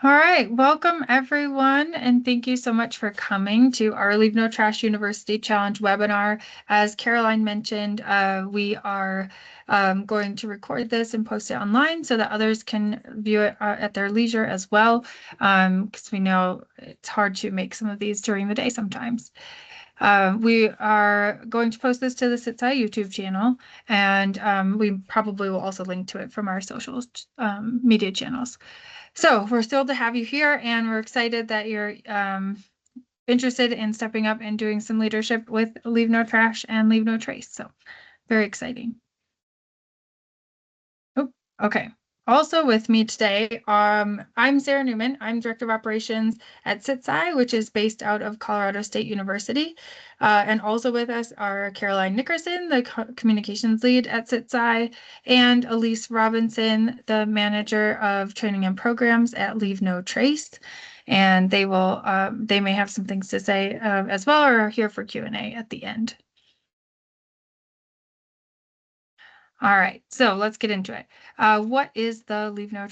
All right, welcome everyone, and thank you so much for coming to our Leave No Trash University Challenge webinar. As Caroline mentioned, we are going to record this and post it online so that others can view it at their leisure as well, because we know it's hard to make some of these during the day sometimes. We are going to post this to the CitSci YouTube channel, and we probably will also link to it from our social media channels. So we're thrilled to have you here, and we're excited that you're interested in stepping up and doing some leadership with Leave No Trash and Leave No Trace. So very exciting. Oh, okay. Also with me today, I'm Sarah Newman. I'm Director of Operations at CitSci, which is based out of Colorado State University. And also with us are Caroline Nickerson, the communications lead at CitSci, and Elise Robinson, the manager of training and programs at Leave No Trace. And they may have some things to say as well, or are here for Q&A at the end. All right, so let's get into it. What is the Leave No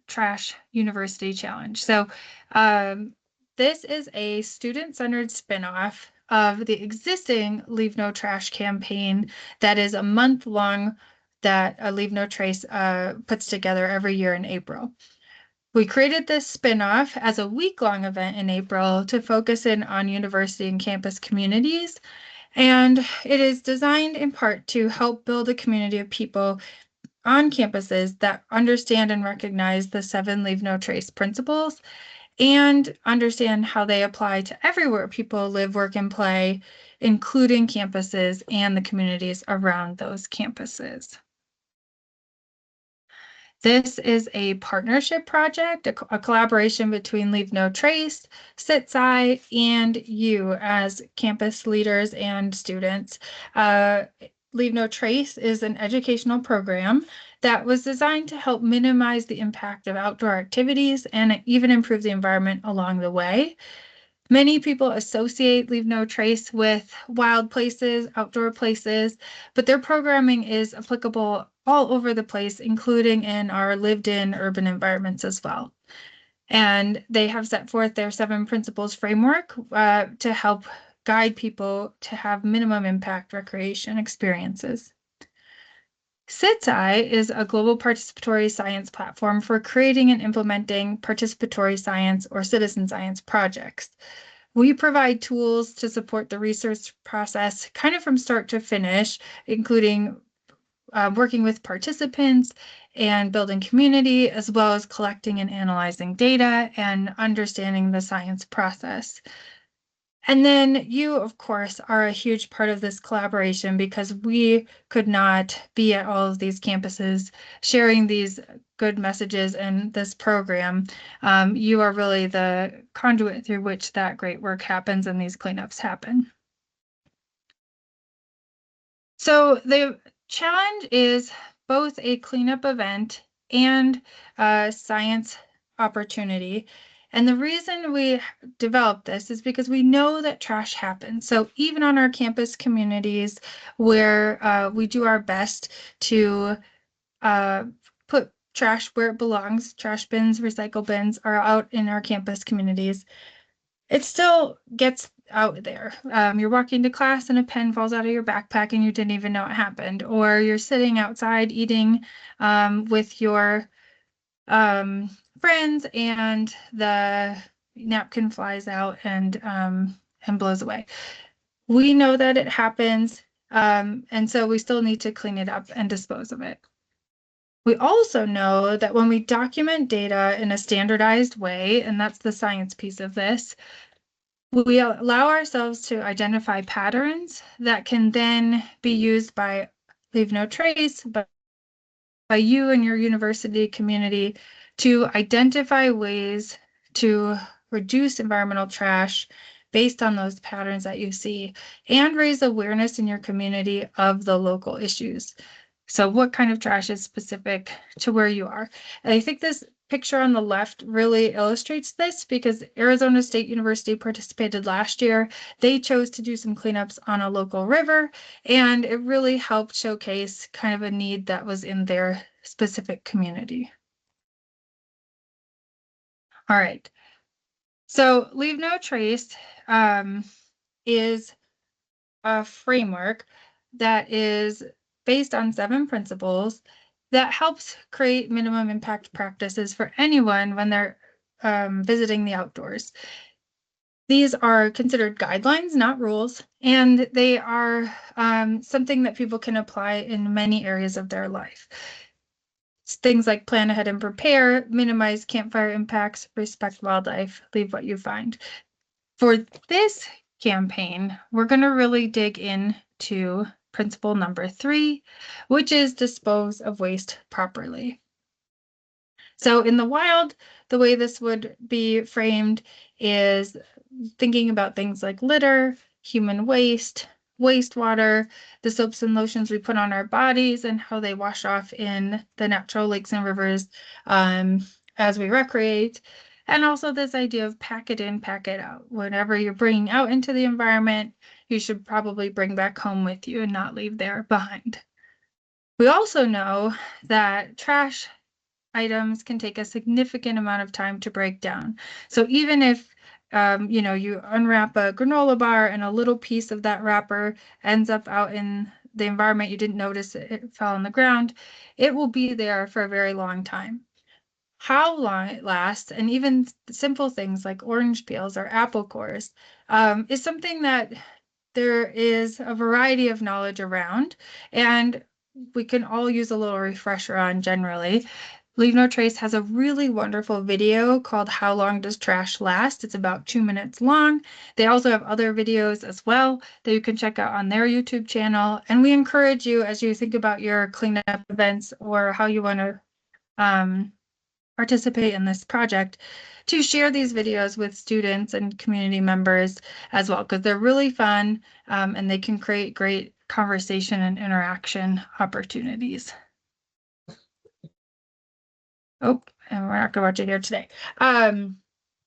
Trash University Challenge? So this is a student-centered spinoff of the existing Leave No Trash campaign that is a month-long that Leave No Trace puts together every year in April. We created this spinoff as a week-long event in April to focus in on university and campus communities. And it is designed in part to help build a community of people on campuses that understand and recognize the 7 Leave No Trace principles and understand how they apply to everywhere people live, work, and play, including campuses and the communities around those campuses. This is a partnership project, a collaboration between Leave No Trace, CitSci, and you as campus leaders and students. Leave No Trace is an educational program that was designed to help minimize the impact of outdoor activities and even improve the environment along the way. Many people associate Leave No Trace with wild places, outdoor places, but their programming is applicable all over the place, including in our lived-in urban environments as well. And they have set forth their 7 principles framework to help guide people to have minimum impact recreation experiences. CitSci is a global participatory science platform for creating and implementing participatory science or citizen science projects. We provide tools to support the research process kind of from start to finish, including working with participants and building community, as well as collecting and analyzing data and understanding the science process. And then you, of course, are a huge part of this collaboration because we could not be at all of these campuses sharing these good messages and this program. You are really the conduit through which that great work happens and these cleanups happen. So the challenge is both a cleanup event and a science opportunity. And the reason we developed this is because we know that trash happens. So even on our campus communities where we do our best to put trash where it belongs, trash bins, recycle bins are out in our campus communities, it still gets out there. You're walking to class and a pen falls out of your backpack and you didn't even know it happened. Or you're sitting outside eating with your friends and the napkin flies out and blows away. We know that it happens, and so we still need to clean it up and dispose of it. We also know that when we document data in a standardized way, and that's the science piece of this, we allow ourselves to identify patterns that can then be used by Leave No Trace, by you and your university community to identify ways to reduce environmental trash based on those patterns that you see and raise awareness in your community of the local issues. So what kind of trash is specific to where you are? And I think this picture on the left really illustrates this because Arizona State University participated last year. They chose to do some cleanups on a local river, and it really helped showcase kind of a need that was in their specific community. All right. So LeaveNoTrace is a framework that is based on 7 principles that helps create minimum impact practices for anyone when they're visiting the outdoors. These are considered guidelines, not rules, and they are something that people can apply in many areas of their life. It's things like plan ahead and prepare, minimize campfire impacts, respect wildlife, leave what you find. For this campaign, we're going to really dig into principle number 3, which is dispose of waste properly. So in the wild, the way this would be framed is thinking about things like litter, human waste, wastewater, the soaps and lotions we put on our bodies and how they wash off in the natural lakes and rivers as we recreate. And also this idea of pack it in, pack it out. Whatever you're bringing out into the environment, you should probably bring back home with you and not leave there behind. We also know that trash items can take a significant amount of time to break down. So even if you unwrap a granola bar and a little piece of that wrapper ends up out in the environment, you didn't notice it fell on the ground, it will be there for a very long time. How long it lasts, and even simple things like orange peels or apple cores, is something that there is a variety of knowledge around, and we can all use a little refresher on generally. LeaveNoTrace has a really wonderful video called How Long Does Trash Last? It's about 2 minutes long. They also have other videos as well that you can check out on their YouTube channel. And we encourage you, as you think about your cleanup events or how you want to participate in this project, to share these videos with students and community members as well, because they're really fun and they can create great conversation and interaction opportunities. Oh, and we're not going to watch it here today.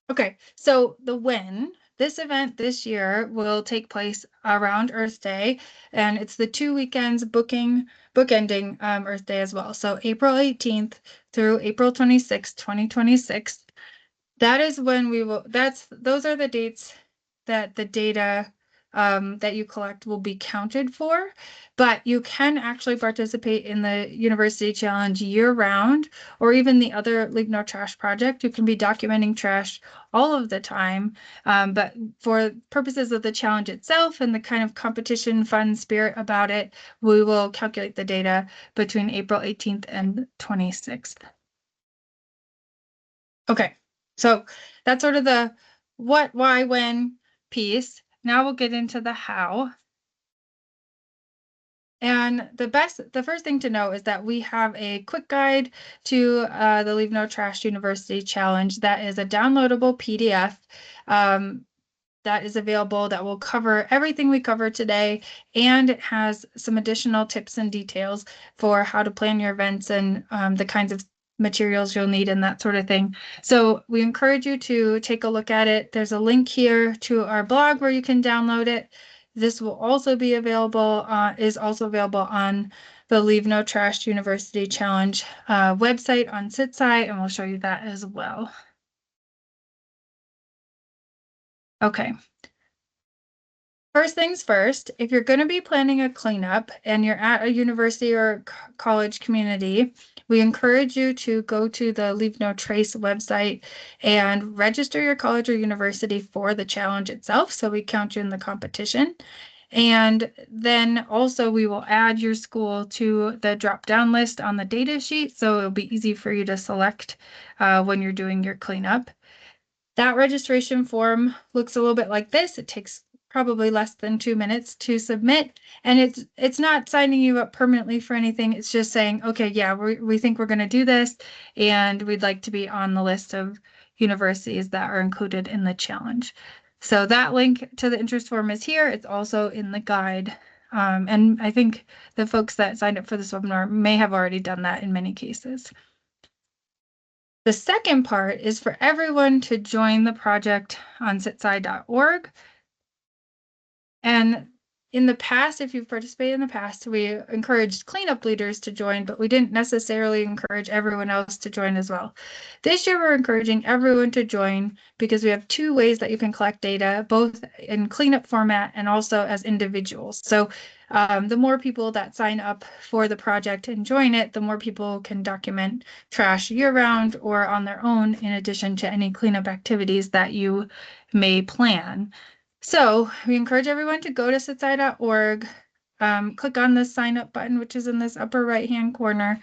Okay, so the when. This event this year will take place around Earth Day, and it's the 2 weekends bookending Earth Day as well. So April 18th through April 26th, 2026. That is when those are the dates that the data that you collect will be counted for, but you can actually participate in the University Challenge year-round, or even the other LeaveNoTrash project. You can be documenting trash all of the time, but for purposes of the challenge itself and the kind of competition fun spirit about it, we will calculate the data between April 18th and 26th. Okay, so that's sort of the what, why, when piece. Now we'll get into the how. And the first thing to know is that we have a quick guide to the LeaveNoTrash University Challenge that is a downloadable PDF that is available that will cover everything we covered today, and it has some additional tips and details for how to plan your events and the kinds of materials you'll need and that sort of thing. So we encourage you to take a look at it. There's a link here to our blog where you can download it. This will also be available, is also available on the LeaveNoTrash University Challenge website on CitSci, and we'll show you that as well. Okay. First things first, if you're going to be planning a cleanup and you're at a university or college community, we encourage you to go to the LeaveNoTrace website and register your college or university for the challenge itself, so we count you in the competition. And then also we will add your school to the drop-down list on the data sheet, so it'll be easy for you to select when you're doing your cleanup. That registration form looks a little bit like this. It takes probably less than 2 minutes to submit, and it's not signing you up permanently for anything. It's just saying, okay, yeah, we think we're going to do this, and we'd like to be on the list of universities that are included in the challenge. So that link to the interest form is here. It's also in the guide, and I think the folks that signed up for this webinar may have already done that in many cases. The second part is for everyone to join the project on citsci.org. And In the past, if you've participated in the past, we encouraged cleanup leaders to join, but we didn't necessarily encourage everyone else to join as well. This year, we're encouraging everyone to join because we have two ways that you can collect data, both in cleanup format and also as individuals. So the more people that sign up for the project and join it, the more people can document trash year-round or on their own, in addition to any cleanup activities that you may plan. So we encourage everyone to go to CitSci.org, click on the sign up button, which is in this upper right-hand corner,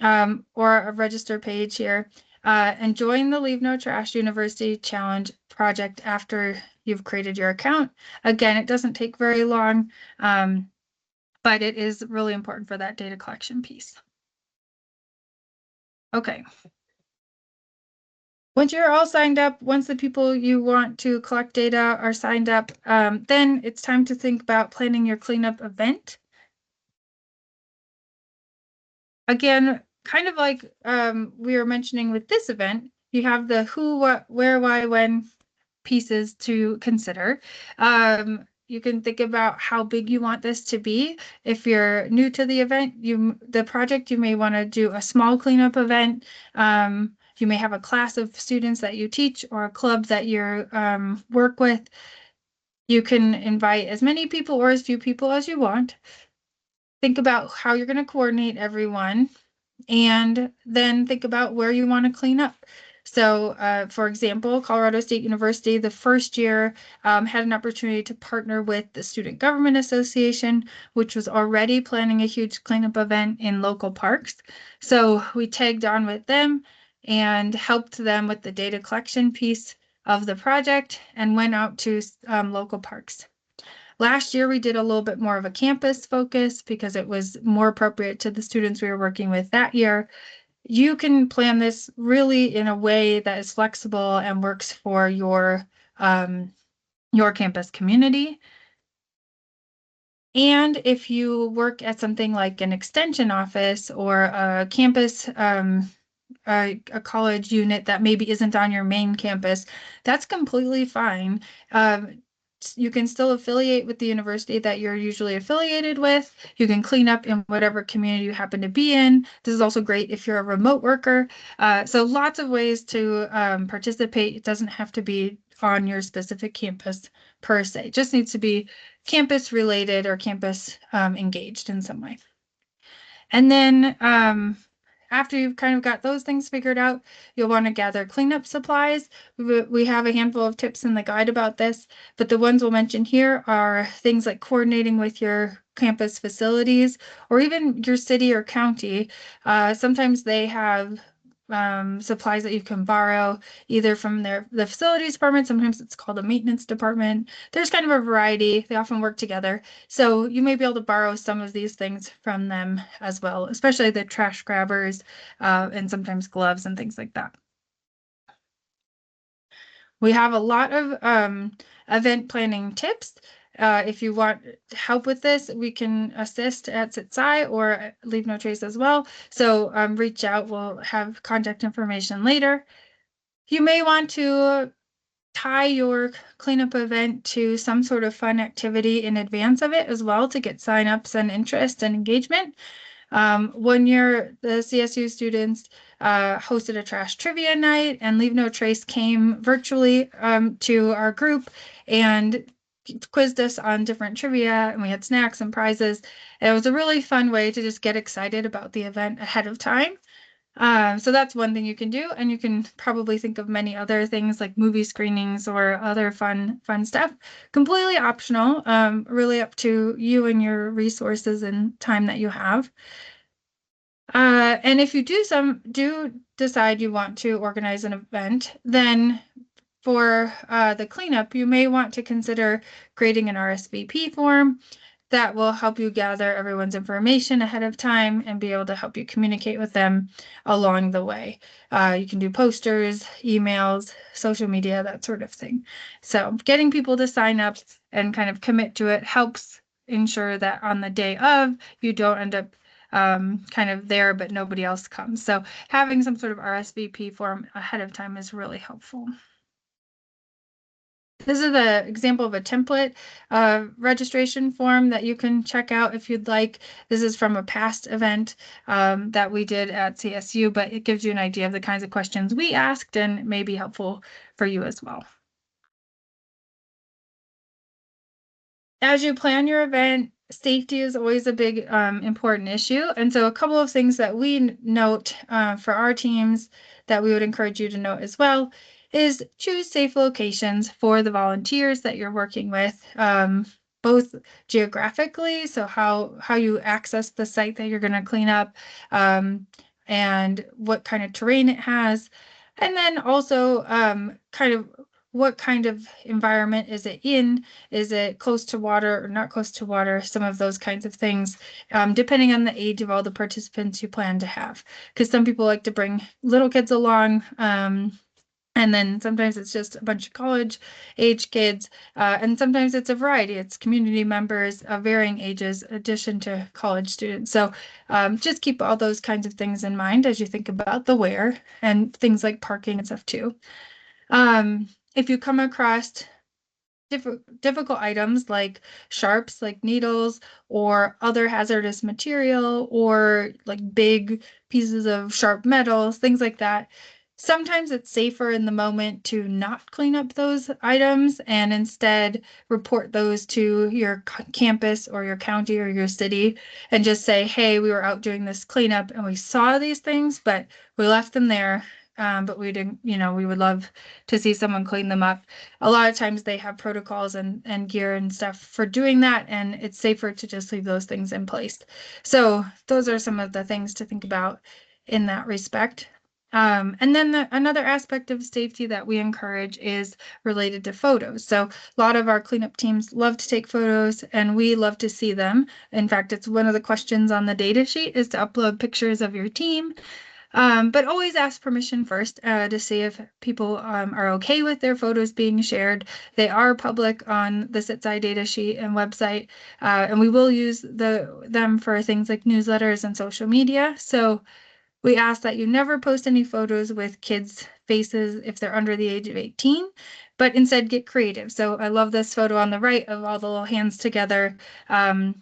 or a register page here, and join the LeaveNoTrash University Challenge project after you've created your account. Again, it doesn't take very long, but it is really important for that data collection piece. Okay. Once you're all signed up, once the people you want to collect data are signed up, then it's time to think about planning your cleanup event. Again, kind of like we were mentioning with this event, you have the who, what, where, why, when pieces to consider. You can think about how big you want this to be. If you're new to the event, the project, you may want to do a small cleanup event. You may have a class of students that you teach or a club that you work with. You can invite as many people or as few people as you want. Think about how you're going to coordinate everyone, and then think about where you want to clean up. So, for example, Colorado State University, the first year, had an opportunity to partner with the Student Government Association, which was already planning a huge cleanup event in local parks. So we tagged on with them and helped them with the data collection piece of the project and went out to local parks. Last year, we did a little bit more of a campus focus because it was more appropriate to the students we were working with that year. You can plan this really in a way that is flexible and works for your campus community. And if you work at something like an extension office or a campus, a college unit that maybe isn't on your main campus, that's completely fine. You can still affiliate with the university that you're usually affiliated with. You can clean up in whatever community you happen to be in. This is also great if you're a remote worker. So lots of ways to participate. It doesn't have to be on your specific campus per se. It just needs to be campus related or campus engaged in some way. And then after you've kind of got those things figured out, you'll want to gather cleanup supplies. We have a handful of tips in the guide about this, but the ones we'll mention here are things like coordinating with your campus facilities or even your city or county. Sometimes they have supplies that you can borrow either from the facilities department. Sometimes it's called a maintenance department. There's kind of a variety. They often work together. So you may be able to borrow some of these things from them as well, especially the trash grabbers and sometimes gloves and things like that. We have a lot of event planning tips. If you want help with this, we can assist at CitSci or LeaveNoTrash as well. So reach out. We'll have contact information later. You may want to tie your cleanup event to some sort of fun activity in advance of it as well to get signups and interest and engagement. One year, the CSU students hosted a trash trivia night, and LeaveNoTrash came virtually to our group and quizzed us on different trivia, and we had snacks and prizes. It was a really fun way to just get excited about the event ahead of time. So that's one thing you can do, and you can probably think of many other things like movie screenings or other fun stuff. Completely optional, really up to you and your resources and time that you have. And if you do decide you want to organize an event, then for the cleanup, you may want to consider creating an RSVP form that will help you gather everyone's information ahead of time and be able to help you communicate with them along the way. You can do posters, emails, social media, that sort of thing. So getting people to sign up and kind of commit to it helps ensure that on the day of, you don't end up kind of there, but nobody else comes. So having some sort of RSVP form ahead of time is really helpful. This is an example of a template registration form that you can check out if you'd like. This is from a past event that we did at CSU, but it gives you an idea of the kinds of questions we asked and may be helpful for you as well. As you plan your event, safety is always a big important issue. And so a couple of things that we note for our teams that we would encourage you to note as well is choose safe locations for the volunteers that you're working with, both geographically, so how you access the site that you're going to clean up, and what kind of terrain it has, and then also kind of what kind of environment is it in? Is it close to water or not close to water? Some of those kinds of things, depending on the age of all the participants you plan to have. Because some people like to bring little kids along, and then sometimes it's just a bunch of college age kids, and sometimes it's a variety. It's community members of varying ages, addition to college students. So just keep all those kinds of things in mind as you think about the where and things like parking and stuff too. If you come across difficult items like sharps, like needles, or other hazardous material, or like big pieces of sharp metals, things like that. Sometimes it's safer in the moment to not clean up those items and instead report those to your campus or your county or your city and just say, hey, we were out doing this cleanup and we saw these things, but we left them there. But we didn't, we would love to see someone clean them up. A lot of times they have protocols and gear and stuff for doing that, and it's safer to just leave those things in place. So those are some of the things to think about in that respect. And then another aspect of safety that we encourage is related to photos. So a lot of our cleanup teams love to take photos and we love to see them. In fact, it's one of the questions on the data sheet is to upload pictures of your team. But always ask permission first to see if people are okay with their photos being shared. They are public on the CitSci data sheet and website, and we will use them for things like newsletters and social media. So we ask that you never post any photos with kids' faces if they're under the age of 18, but instead get creative. So I love this photo on the right of all the little hands together. You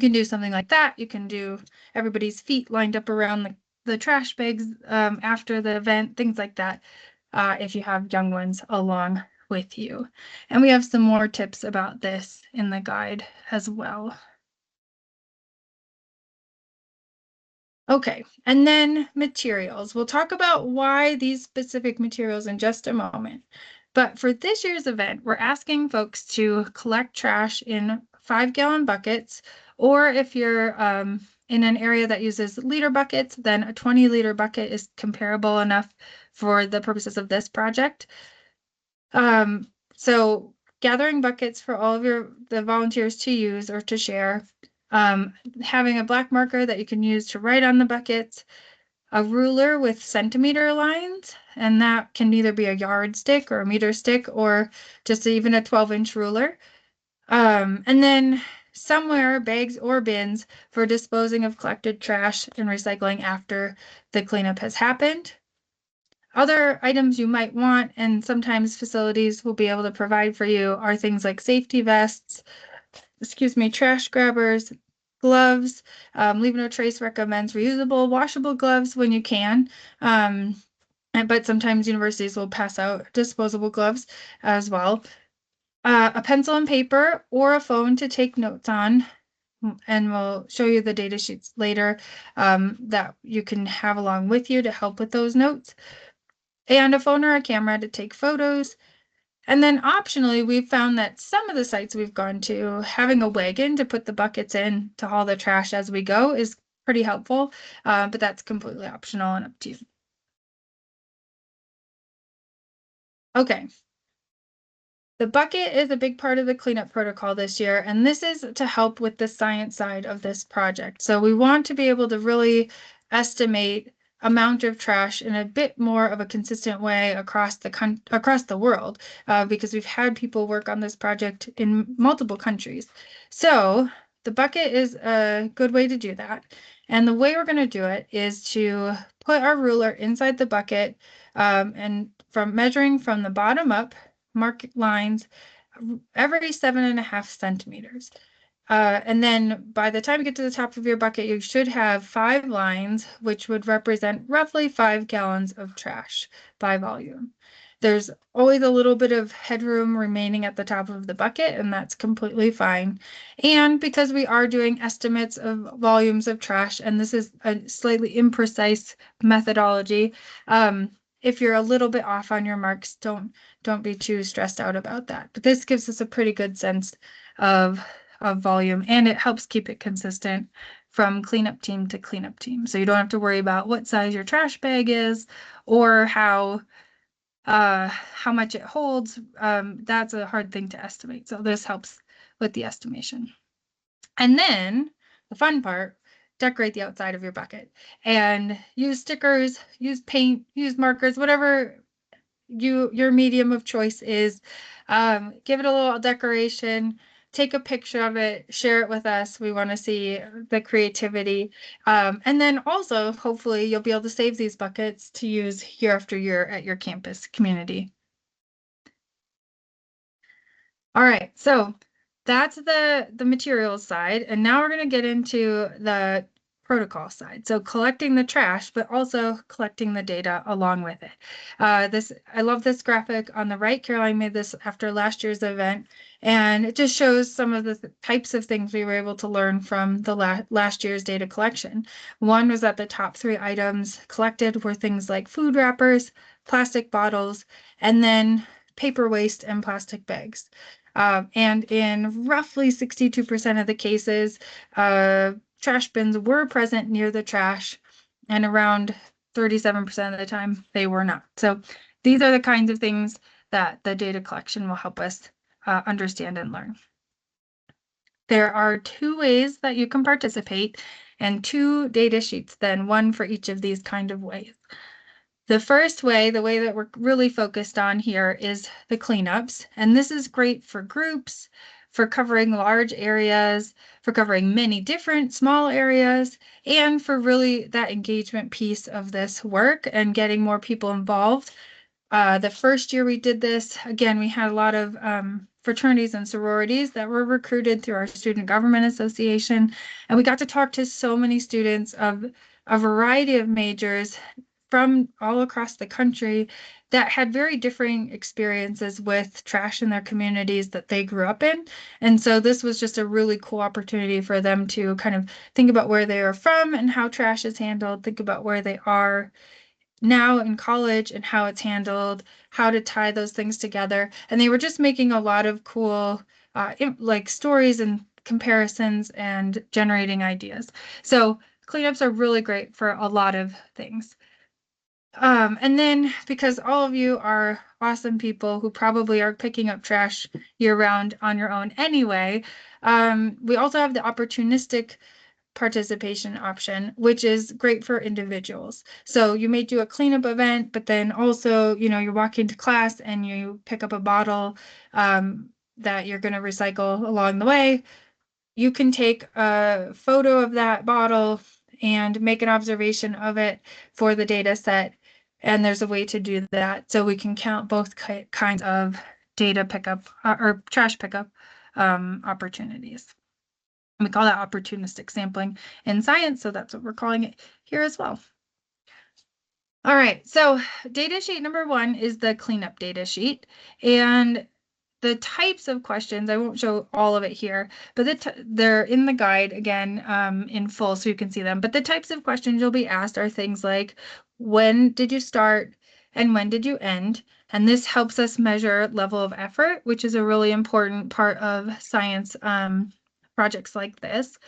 can do something like that. You can do everybody's feet lined up around the trash bags after the event, things like that, if you have young ones along with you. And we have some more tips about this in the guide as well. Okay, and then materials. We'll talk about why these specific materials in just a moment. But for this year's event, we're asking folks to collect trash in 5-gallon buckets, or if you're in an area that uses liter buckets, then a 20-liter bucket is comparable enough for the purposes of this project. So gathering buckets for all of the volunteers to use or to share, having a black marker that you can use to write on the buckets, a ruler with centimeter lines, and that can either be a yardstick or a meter stick or just even a 12-inch ruler. And then somewhere bags or bins for disposing of collected trash and recycling after the cleanup has happened. Other items you might want, and sometimes facilities will be able to provide for you, are things like safety vests, trash grabbers, gloves. LeaveNoTrash recommends reusable, washable gloves when you can. But sometimes universities will pass out disposable gloves as well. A pencil and paper or a phone to take notes on. And we'll show you the data sheets later that you can have along with you to help with those notes. And a phone or a camera to take photos. And then optionally, we've found that some of the sites we've gone to, having a wagon to put the buckets in to haul the trash as we go is pretty helpful, but that's completely optional and up to you. Okay. The bucket is a big part of the cleanup protocol this year, and this is to help with the science side of this project. So we want to be able to really estimate amount of trash in a bit more of a consistent way across the world, because we've had people work on this project in multiple countries. So the bucket is a good way to do that. And the way we're going to do it is to put our ruler inside the bucket, and from measuring from the bottom up, mark lines every 7.5 centimeters. And then by the time you get to the top of your bucket, you should have 5 lines, which would represent roughly 5 gallons of trash by volume. There's always a little bit of headroom remaining at the top of the bucket, and that's completely fine. And because we are doing estimates of volumes of trash, and this is a slightly imprecise methodology, if you're a little bit off on your marks, don't be too stressed out about that. But this gives us a pretty good sense of volume, and it helps keep it consistent from cleanup team to cleanup team. So you don't have to worry about what size your trash bag is or how much it holds. That's a hard thing to estimate. So this helps with the estimation. And then the fun part, decorate the outside of your bucket and use stickers, use paint, use markers, whatever your medium of choice is. Give it a little decoration, take a picture of it, share it with us. We want to see the creativity. And then also, hopefully, you'll be able to save these buckets to use year after year at your campus community. All right, so that's the materials side. And now we're going to get into the protocol side. So collecting the trash, but also collecting the data along with it. I love this graphic on the right. Caroline made this after last year's event, and it just shows some of the types of things we were able to learn from the last year's data collection. One was that the top 3 items collected were things like food wrappers, plastic bottles, and then paper waste and plastic bags. And in roughly 62% of the cases, trash bins were present near the trash, and around 37% of the time they were not. So these are the kinds of things that the data collection will help us understand and learn. There are 2 ways that you can participate and 2 data sheets, then one for each of these kind of ways. The first way, the way that we're really focused on here, is the cleanups. And this is great for groups, for covering large areas, for covering many different small areas, and for really that engagement piece of this work and getting more people involved. The first year we did this, again, we had a lot of fraternities and sororities that were recruited through our Student Government Association. And we got to talk to so many students of a variety of majors from all across the country that had very differing experiences with trash in their communities that they grew up in. And so this was just a really cool opportunity for them to kind of think about where they are from and how trash is handled, think about where they are now in college and how it's handled, how to tie those things together. And they were just making a lot of cool like stories and comparisons and generating ideas. So cleanups are really great for a lot of things. And then because all of you are awesome people who probably are picking up trash year round on your own anyway, we also have the opportunistic participation option, which is great for individuals. So you may do a cleanup event, but then also, you're walking to class and you pick up a bottle that you're going to recycle along the way. You can take a photo of that bottle and make an observation of it for the data set. And there's a way to do that. So we can count both kinds of data pickup or trash pickup opportunities. We call that opportunistic sampling in science. So that's what we're calling it here as well. All right. So data sheet number 1 is the cleanup data sheet. And the types of questions, I won't show all of it here, but they're in the guide again in full so you can see them. But the types of questions you'll be asked are things like, when did you start and when did you end? And this helps us measure level of effort, which is a really important part of science projects like this.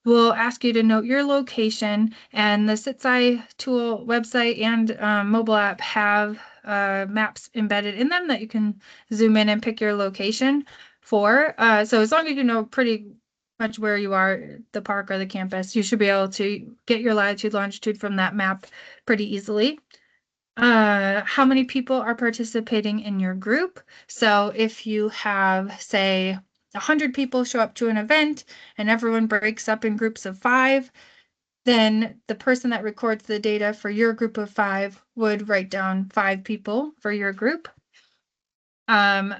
We'll ask you to note your location, and the CitSci tool website and mobile app have maps embedded in them that you can zoom in and pick your location for. So as long as you know pretty much where you are, the park or the campus, you should be able to get your latitude, longitude from that map pretty easily. How many people are participating in your group? So if you have, say, 100 people show up to an event and everyone breaks up in groups of 5, then the person that records the data for your group of 5 would write down 5 people for your group.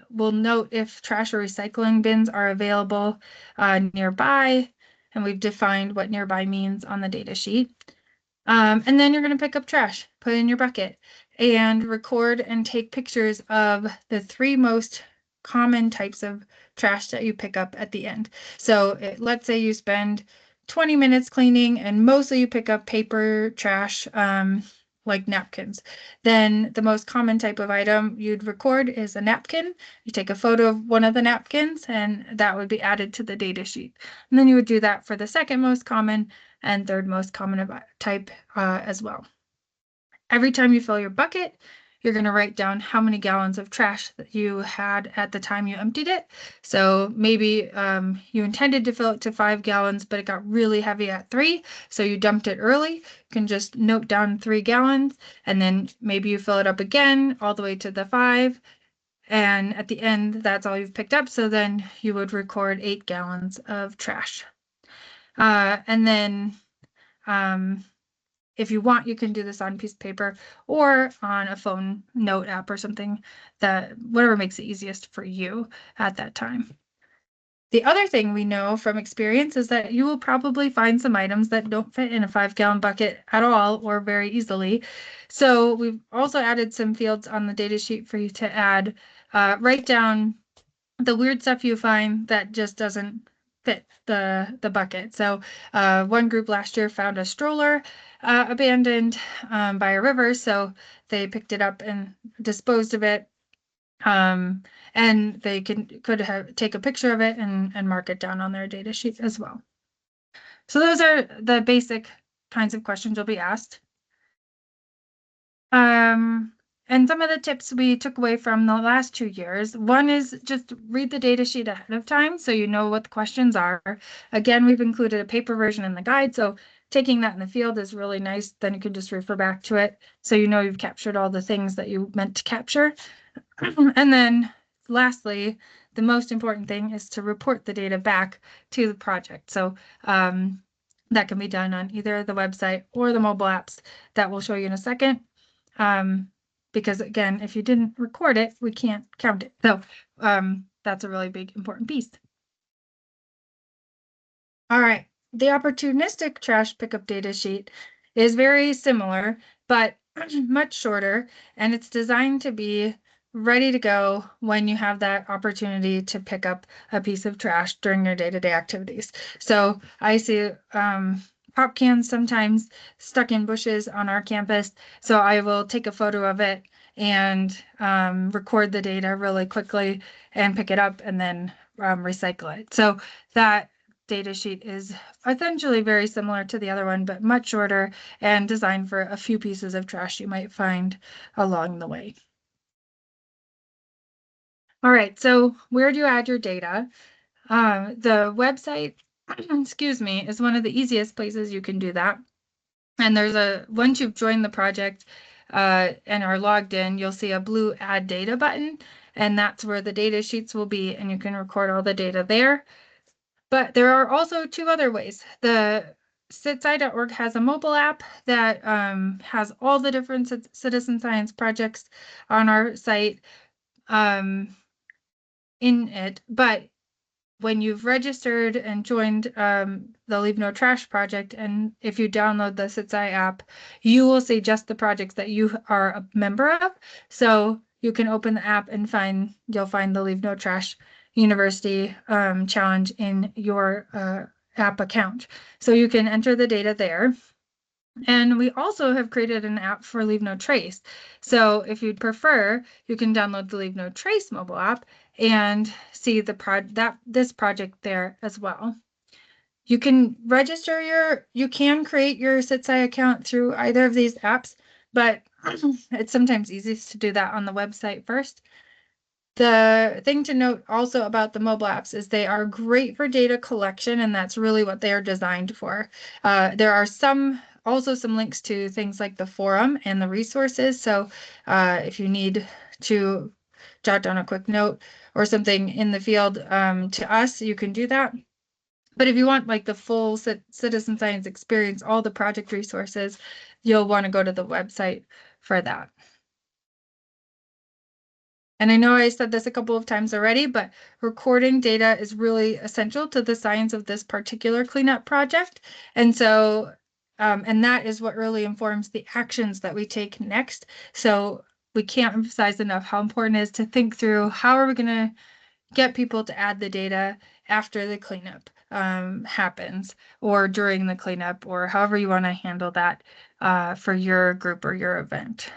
We'll note if trash or recycling bins are available nearby, and we've defined what nearby means on the data sheet. And then you're going to pick up trash, put it in your bucket, and record and take pictures of the 3 most common types of trash that you pick up at the end. So let's say you spend 20 minutes cleaning and mostly you pick up paper trash, like napkins. Then the most common type of item you'd record is a napkin. You take a photo of one of the napkins and that would be added to the data sheet. And then you would do that for the second most common and third most common type as well. Every time you fill your bucket, you're going to write down how many gallons of trash that you had at the time you emptied it. So maybe you intended to fill it to 5 gallons, but it got really heavy at 3, so you dumped it early. You can just note down 3 gallons, and then maybe you fill it up again all the way to the 5. And at the end, that's all you've picked up. So then you would record 8 gallons of trash. And then if you want, you can do this on a piece of paper or on a phone note app or something, that whatever makes it easiest for you at that time. The other thing we know from experience is that you will probably find some items that don't fit in a 5-gallon bucket at all or very easily. So we've also added some fields on the data sheet for you to add, write down the weird stuff you find that just doesn't fit the bucket. So one group last year found a stroller abandoned by a river, so they picked it up and disposed of it. And they could have take a picture of it and mark it down on their data sheet as well. So those are the basic kinds of questions you'll be asked. And some of the tips we took away from the last 2 years, one is just read the data sheet ahead of time so you know what the questions are. Again, we've included a paper version in the guide, so taking that in the field is really nice. Then you can just refer back to it so you know you've captured all the things that you meant to capture. And then lastly, the most important thing is to report the data back to the project. So that can be done on either the website or the mobile apps that we'll show you in a second. Because again, if you didn't record it, we can't count it. So that's a really big, important piece. All right, the opportunistic trash pickup data sheet is very similar, but much shorter, and it's designed to be ready to go when you have that opportunity to pick up a piece of trash during your day-to-day activities. So I see pop cans sometimes stuck in bushes on our campus. So I will take a photo of it and record the data really quickly and pick it up and then recycle it. So that data sheet is essentially very similar to the other one, but much shorter and designed for a few pieces of trash you might find along the way. All right, so where do you add your data? The website, excuse me, is one of the easiest places you can do that. And once you've joined the project and are logged in, you'll see a blue Add Data button, and that's where the data sheets will be, and you can record all the data there. But there are also 2 other ways. The CitSci.org has a mobile app that has all the different citizen science projects on our site in it. But when you've registered and joined the LeaveNoTrash project, and if you download the CitSci app, you will see just the projects that you are a member of. So you can open the app and you'll find the LeaveNoTrash University challenge in your app account. So you can enter the data there. And we also have created an app for LeaveNoTrace. So if you'd prefer, you can download the LeaveNoTrace mobile app and see this project there as well. You can you can create your CitSci account through either of these apps, but it's sometimes easiest to do that on the website first. The thing to note also about the mobile apps is they are great for data collection, and that's really what they are designed for. There are also some links to things like the forum and the resources. So if you need to jot down a quick note or something in the field to us, you can do that. But if you want like the full citizen science experience, all the project resources, you'll want to go to the website for that. And I know I said this a couple of times already, but recording data is really essential to the science of this particular cleanup project. And so, and that is what really informs the actions that we take next. So we can't emphasize enough how important it is to think through how are we going to get people to add the data after the cleanup happens, or during the cleanup, or however you want to handle that for your group or your event.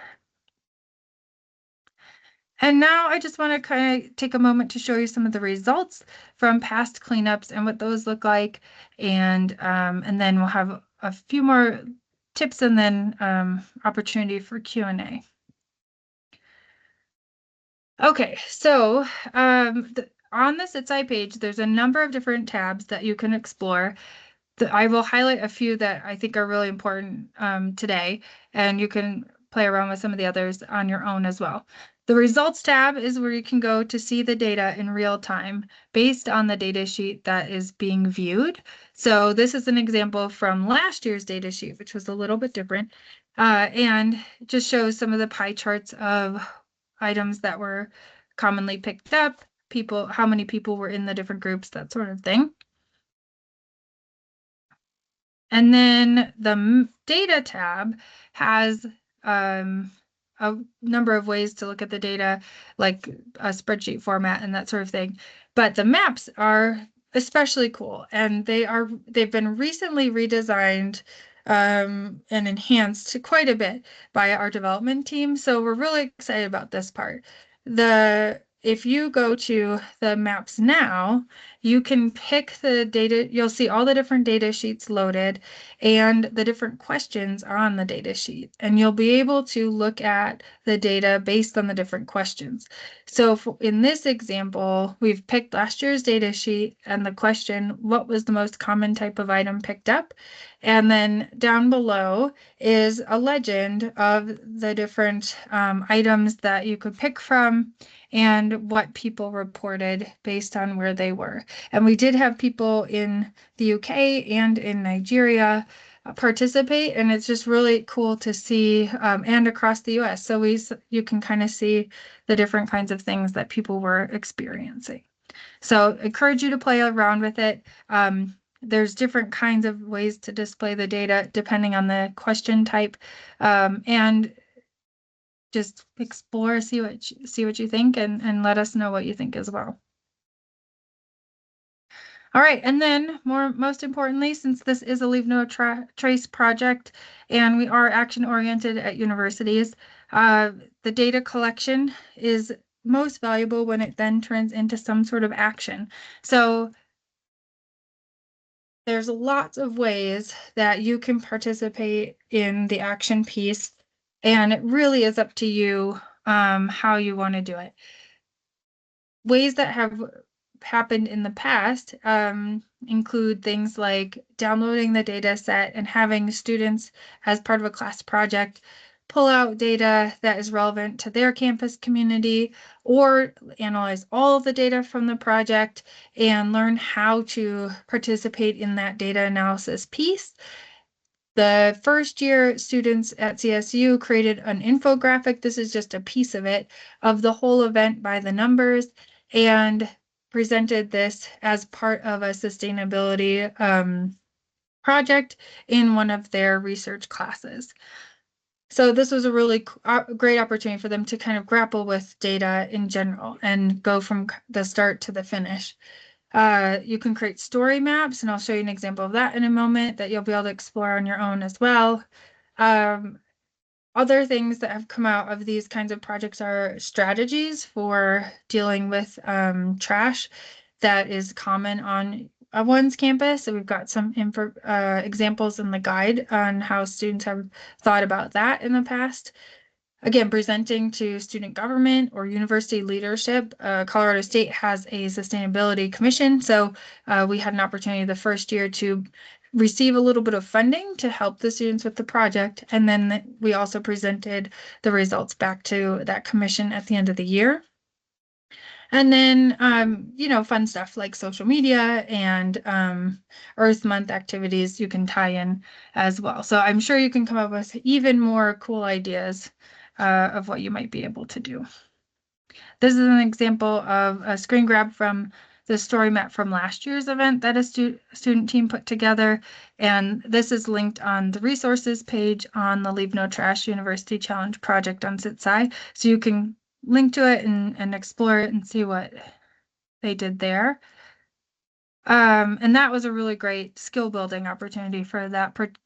And now I just want to kind of take a moment to show you some of the results from past cleanups and what those look like. And then we'll have a few more tips and then opportunity for Q&A. Okay, so on the CitSci page, there's a number of different tabs that you can explore. I will highlight a few that I think are really important today, and you can play around with some of the others on your own as well. The results tab is where you can go to see the data in real time based on the data sheet that is being viewed. So this is an example from last year's data sheet, which was a little bit different, and just shows some of the pie charts of items that were commonly picked up, how many people were in the different groups, that sort of thing. And then the data tab has a number of ways to look at the data, like a spreadsheet format and that sort of thing. But the maps are especially cool, and they've been recently redesigned and enhanced quite a bit by our development team. So we're really excited about this part. If you go to the maps now, you can pick the data. You'll see all the different data sheets loaded, and the different questions are on the data sheet. And you'll be able to look at the data based on the different questions. So in this example, we've picked last year's data sheet and the question, what was the most common type of item picked up? And then down below is a legend of the different items that you could pick from and what people reported based on where they were. And we did have people in the UK and in Nigeria participate, and it's just really cool to see, and across the US. So you can kind of see the different kinds of things that people were experiencing. So encourage you to play around with it. There's different kinds of ways to display the data depending on the question type, and just explore, see what you think, and let us know what you think as well. All right, and then most importantly, since this is a LeaveNoTrash project and we are action-oriented at universities, the data collection is most valuable when it then turns into some sort of action. So there's lots of ways that you can participate in the action piece, and it really is up to you how you want to do it. Ways that have happened in the past include things like downloading the data set and having students, as part of a class project, pull out data that is relevant to their campus community, or analyze all of the data from the project and learn how to participate in that data analysis piece. The first year students at CSU created an infographic. This is just a piece of it, of the whole event by the numbers, and presented this as part of a sustainability project in one of their research classes. So this was a really great opportunity for them to kind of grapple with data in general and go from the start to the finish. You can create story maps, and I'll show you an example of that in a moment that you'll be able to explore on your own as well. Other things that have come out of these kinds of projects are strategies for dealing with trash that is common on one's campus. So we've got some examples in the guide on how students have thought about that in the past. Again, presenting to student government or university leadership. Colorado State has a sustainability commission, so we had an opportunity the first year to receive a little bit of funding to help the students with the project, and then we also presented the results back to that commission at the end of the year. And then, fun stuff like social media and Earth Month activities you can tie in as well. So I'm sure you can come up with even more cool ideas of what you might be able to do. This is an example of a screen grab from the story map from last year's event that a student team put together. And this is linked on the resources page on the LeaveNoTrash University Challenge project on CitSci. So you can link to it and explore it and see what they did there. And that was a really great skill building opportunity for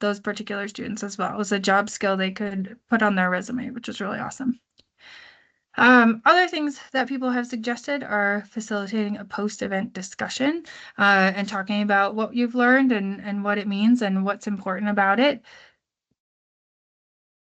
those particular students as well. It was a job skill they could put on their resume, which was really awesome. Other things that people have suggested are facilitating a post-event discussion and talking about what you've learned and what it means and what's important about it.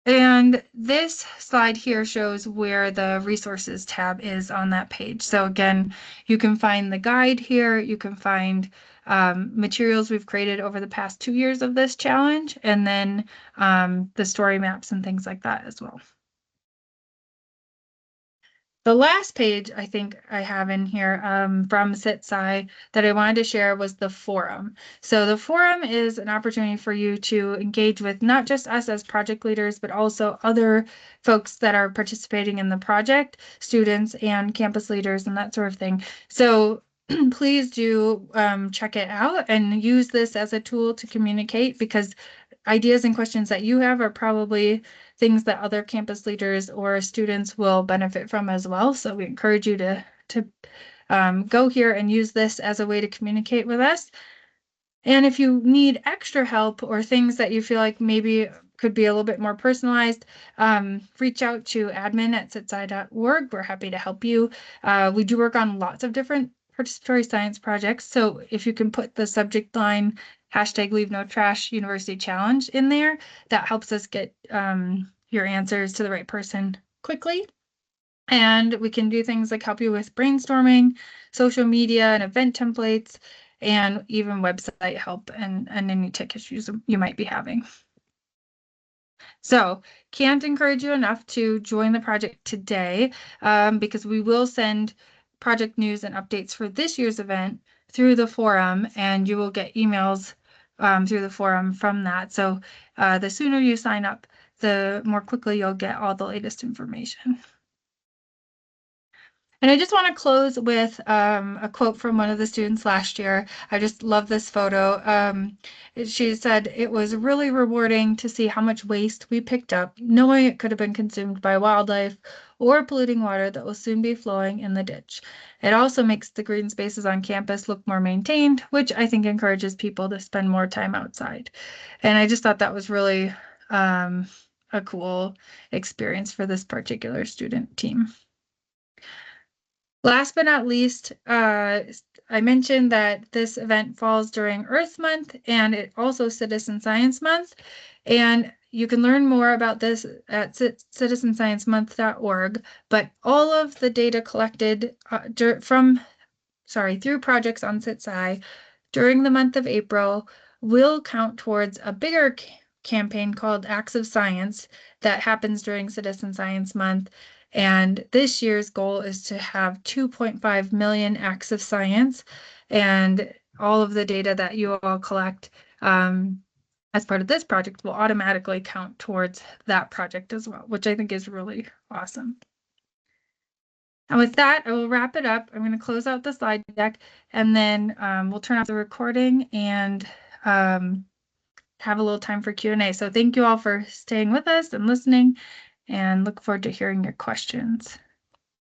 And this slide here shows where the resources tab is on that page. So again, you can find the guide here. You can find materials we've created over the past 2 years of this challenge, and then the story maps and things like that as well. The last page I think I have in here from CitSci that I wanted to share was the forum. So the forum is an opportunity for you to engage with not just us as project leaders, but also other folks that are participating in the project, students and campus leaders and that sort of thing. So please do check it out and use this as a tool to communicate, because ideas and questions that you have are probably things that other campus leaders or students will benefit from as well. So we encourage you to go here and use this as a way to communicate with us. And if you need extra help or things that you feel like maybe could be a little bit more personalized, reach out to admin@citsci.org. We're happy to help you. We do work on lots of different participatory science projects. So if you can put the subject line #LeaveNoTrash University Challenge in there, that helps us get your answers to the right person quickly. And we can do things like help you with brainstorming, social media and event templates, and even website help and any tech issues you might be having. So can't encourage you enough to join the project today, because we will send project news and updates for this year's event through the forum, and you will get emails through the forum from that. So the sooner you sign up, the more quickly you'll get all the latest information. And I just want to close with a quote from one of the students last year. I just love this photo. She said, "It was really rewarding to see how much waste we picked up, knowing it could have been consumed by wildlife or polluting water that will soon be flowing in the ditch. It also makes the green spaces on campus look more maintained, which I think encourages people to spend more time outside." And I just thought that was really a cool experience for this particular student team. Last but not least, I mentioned that this event falls during Earth Month, and it also Citizen Science Month. And you can learn more about this at citizensciencemonth.org, but all of the data collected through projects on CitSci during the month of April will count towards a bigger campaign called Acts of Science that happens during Citizen Science Month. And this year's goal is to have 2.5 million acts of science, and all of the data that you all collect as part of this project will automatically count towards that project as well, which I think is really awesome. And with that, I will wrap it up. I'm going to close out the slide deck, and then we'll turn off the recording and have a little time for Q&A. So thank you all for staying with us and listening, and look forward to hearing your questions.